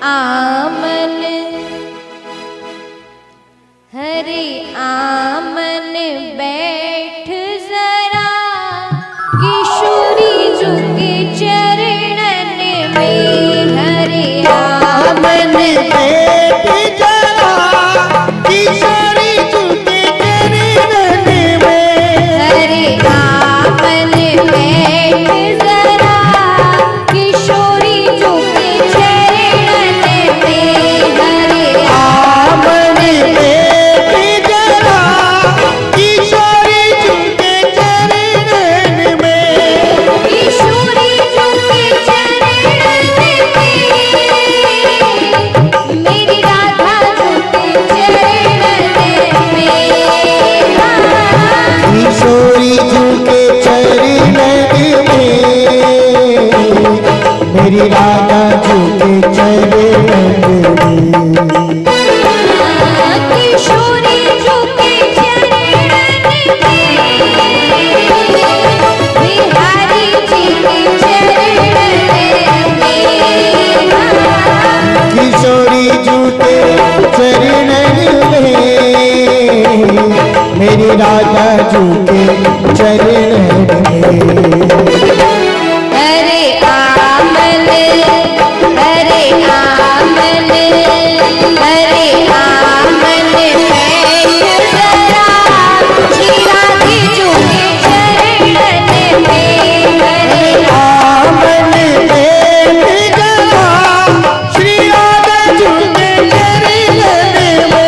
आमन, हरे आमन बैठ जरा, किशोरी झुके चरणन में। हरे आमन बैठ जरा, किशोरी झुके चरणन में। हरे आमन बैठ जरा, किशोरी झुके चरणन में। हरे आमन बैठ जरा, किशोरी झुके चरणन में। किशोरी झुके चरणन में, मेरी राधा झुके चरणन में। किशोरी झुके चरणन में, मेरी राधा झुके चरणन में। किशोरी झुके चरणन में, बिहारी जी के चरणन में। किशोरी झूठे चरणन में, मेरी राधा झूठे चरणन में। हरे आमन, हरे आमन, हरे आमन बैठ जरा, श्री राधे झुके चरणन में। हरे आमन बैठ जरा, श्री राधा झूठे चरणन में।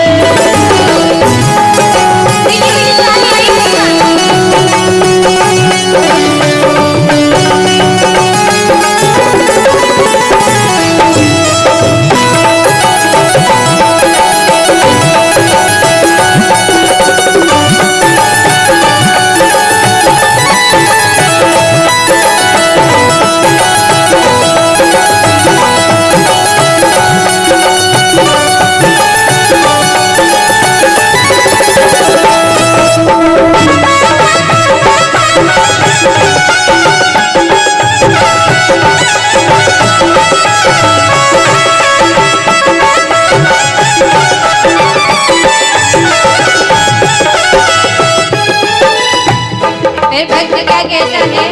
फिर भक्त क्या कहता है,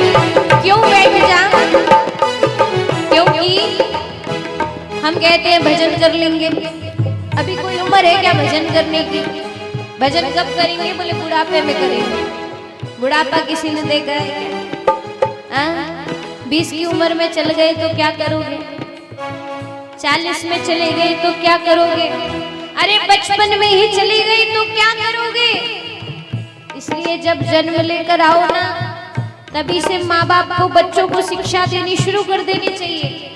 क्यों बैठ जा? क्योंकि हम कहते हैं भजन कर लेंगे। अभी कोई उम्र है क्या भजन करने की? भजन कब करेंगे? बोले बुढ़ापे में करेंगे। बुढ़ापा किसी ने देखा है क्या? 20 की उम्र में चल गए तो क्या करोगे? 40 में चले गए तो क्या करोगे? अरे 55 में ही चली गई तो क्या करोगे? इसलिए जब जन्म लेकर आओ ना, तभी से माँ बाप को बच्चों को शिक्षा देनी शुरू कर देनी चाहिए।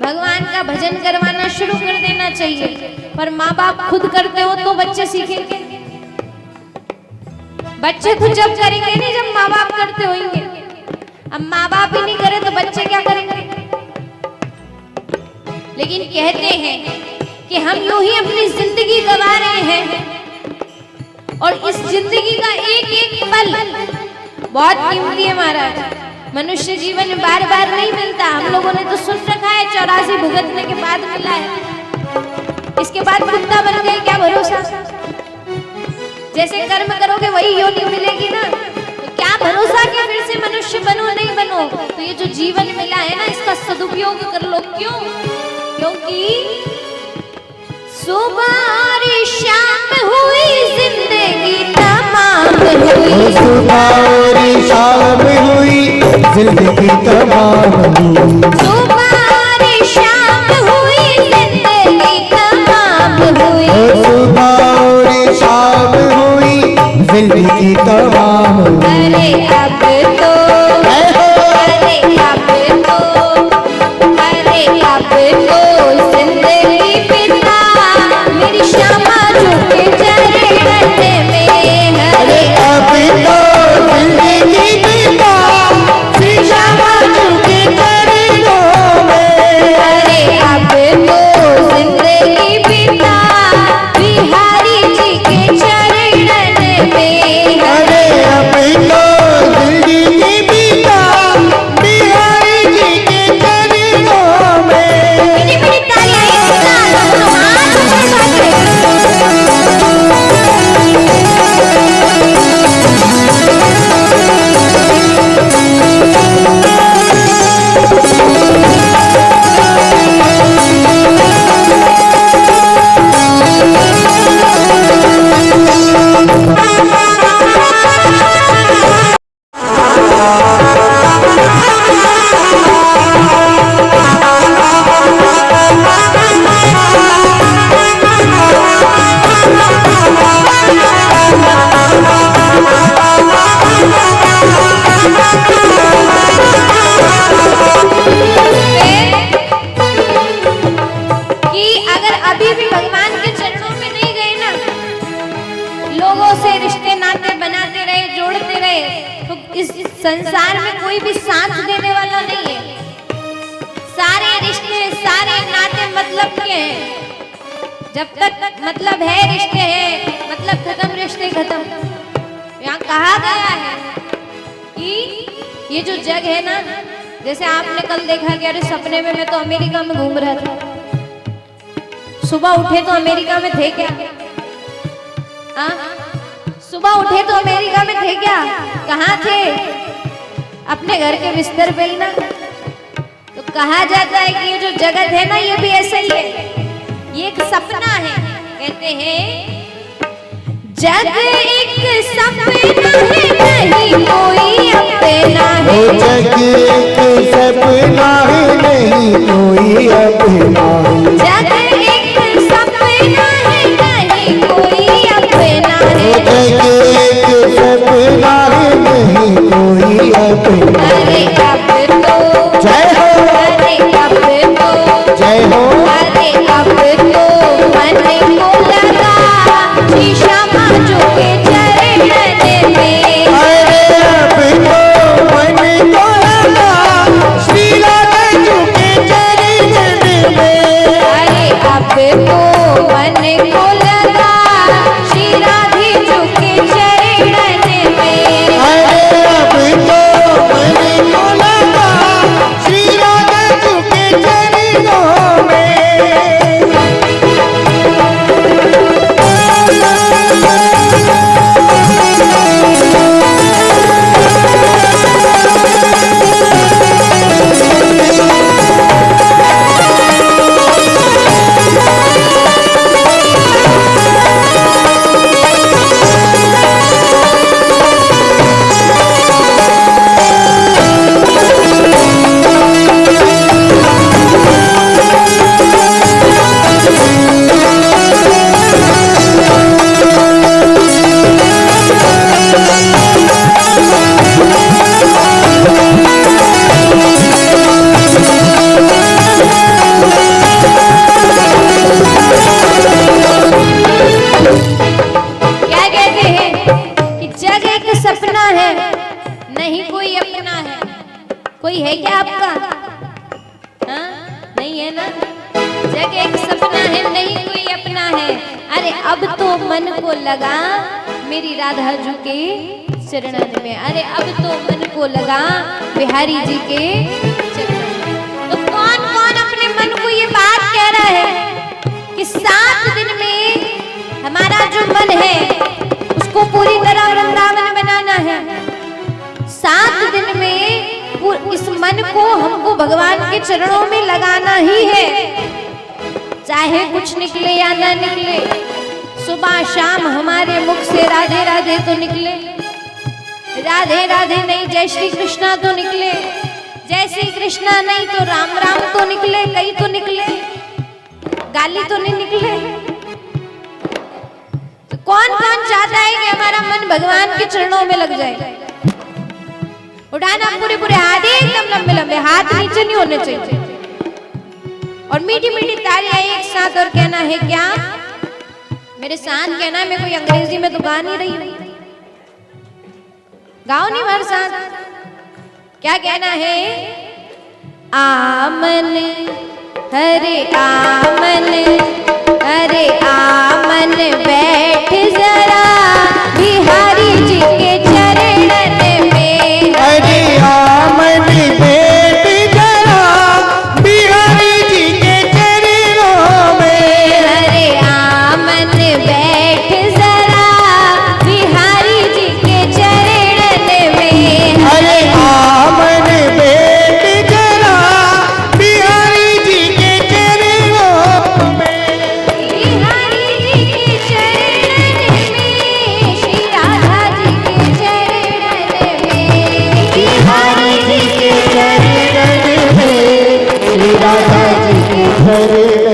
भगवान का भजन करवाना शुरू कर देना चाहिए। पर माँ बाप खुद करते हो तो बच्चे सीखेंगे। बच्चे खुद जब करेंगे नहीं, जब माँ बाप करते होंगे। अब माँ बाप ही नहीं करे तो बच्चे क्या करेंगे? लेकिन कहते हैं कि हम यूं ही अपनी जिंदगी गवा रहे हैं, और इस जिंदगी का एक एक पल बहुत कीमती है महाराज। मनुष्य जीवन बार बार नहीं मिलता। हम लोगों ने तो सुन रखा है 84 भुगतने के बाद मिला है। इसके बाद कुत्ता बन गए, क्या भरोसा? जैसे कर्म करोगे वही योनि मिलेगी ना। तो क्या भरोसा कि फिर से मनुष्य बनो नहीं बनो। तो ये जो जीवन मिला है ना, इसका सदुपयोग कर लो। क्यों? क्योंकि सुबह और शाम हुई जिंदगी तमाम हुई। सुबह और शाम हुई जिंदगी तमाम हुई। सुबह और शाम हुई जिंदगी तमाम हुई। सुबह और शाम हुई जिंदगी तमाम हुई। अरे अब तो, अरे अब तो, अरे अब तो जिंदगी बिता मेरी श्यामा झुके चरणन में। अरे अब तो जिंदगी बिता श्री श्यामा झुके चरणों में। अरे अब तो जिंदगी बिता बिहारी जी के चरणन में। अरे अब तो जिंदगी बिता बिहारी जी के चरणों में। संसार में कोई भी साथ देने वाला नहीं है। सारे रिश्ते, सारे नाते मतलब के हैं। जब तक मतलब है रिश्ते हैं, मतलब खत्म रिश्ते खत्म। यहाँ कहा गया है कि ये जो जग है ना, जैसे आपने कल देखा कि अरे सपने में मैं तो अमेरिका में घूम रहा था, सुबह उठे तो अमेरिका में थे क्या? सुबह उठे तो अमेरिका में थे क्या? कहाँ थे? अपने घर के बिस्तर पे ही ना। तो कहा जाता है कि ये जो जगत है ना, ये भी ऐसा ही है, ये एक सपना है। कहते हैं जग एक सपना है, नहीं कोई अपना है। जग एक सपना है, नहीं कोई अपना है। जग एक सपना है, नहीं कोई अपना है। जग एक सपना है, नहीं कोई अपना है। अरे अब तो जय हो, अरे अब तो जय हो। अरे अब तो मन को लगा शीशा माजू के चरण में। अरे अब तो मन को लगा श्री राधा जी के चरण में। अरे अब तो मन को लगा श्री राधे जी के चरण में। अरे अब तो मन को लगा श्री राधा जी के चरणों में। क्या कहते हैं कि जग एक सपना है, नहीं कोई अपना है। कोई है क्या आपका? हाँ? नहीं है ना। जग एक सपना है, नहीं कोई अपना है। अरे अब तो मन को लगा मेरी राधा जी के चरणन में। अरे अब तो मन को लगा बिहारी जी के चरणन में। तो कौन कौन अपने मन को ये बात कह रहा है कि 7 दिन में हमारा जो मन है उसको पूरी तरह वृंदावन बनाना है। 7 दिन में इस मन को हमको भगवान के चरणों में लगाना ही है, चाहे कुछ निकले या ना निकले। सुबह शाम हमारे मुख से राधे राधे तो निकले, राधे राधे नहीं जय श्री कृष्णा तो निकले, जय श्री कृष्णा नहीं तो राम राम तो निकले, कई तो निकले, गाली तो नहीं निकले। तो कौन कौन चाहता है कि हमारा मन भगवान के चरणों में लग जाए? उठाना पूरे पूरे हाथ, एकदम लंबे लंबे हाथ, नीचे नहीं होने चाहिए। और मीठी मीठी तालियां एक साथ, और कहना है क्या? मेरे साथ कहना है, मैं कोई अंग्रेजी में तो गा नहीं रही हूं, गाओ नहीं मेरे साथ। क्या कहना है? आमन हरे आमन, हरे आमन बैठ जरा बिहारी जी के चरणन में। हरे आमन बैठ जरा बिहारी जी के चरणों में। हरे आमन बैठ जरा बिहारी जी के चरणन में। हरे आमन बैठ जरा बिहारी जी के चरणों में। बिहारी जी के चरणन में, श्री राधा जी के चरणन में। बिहारी जी के चरणन में, श्री राधा जी के चरणन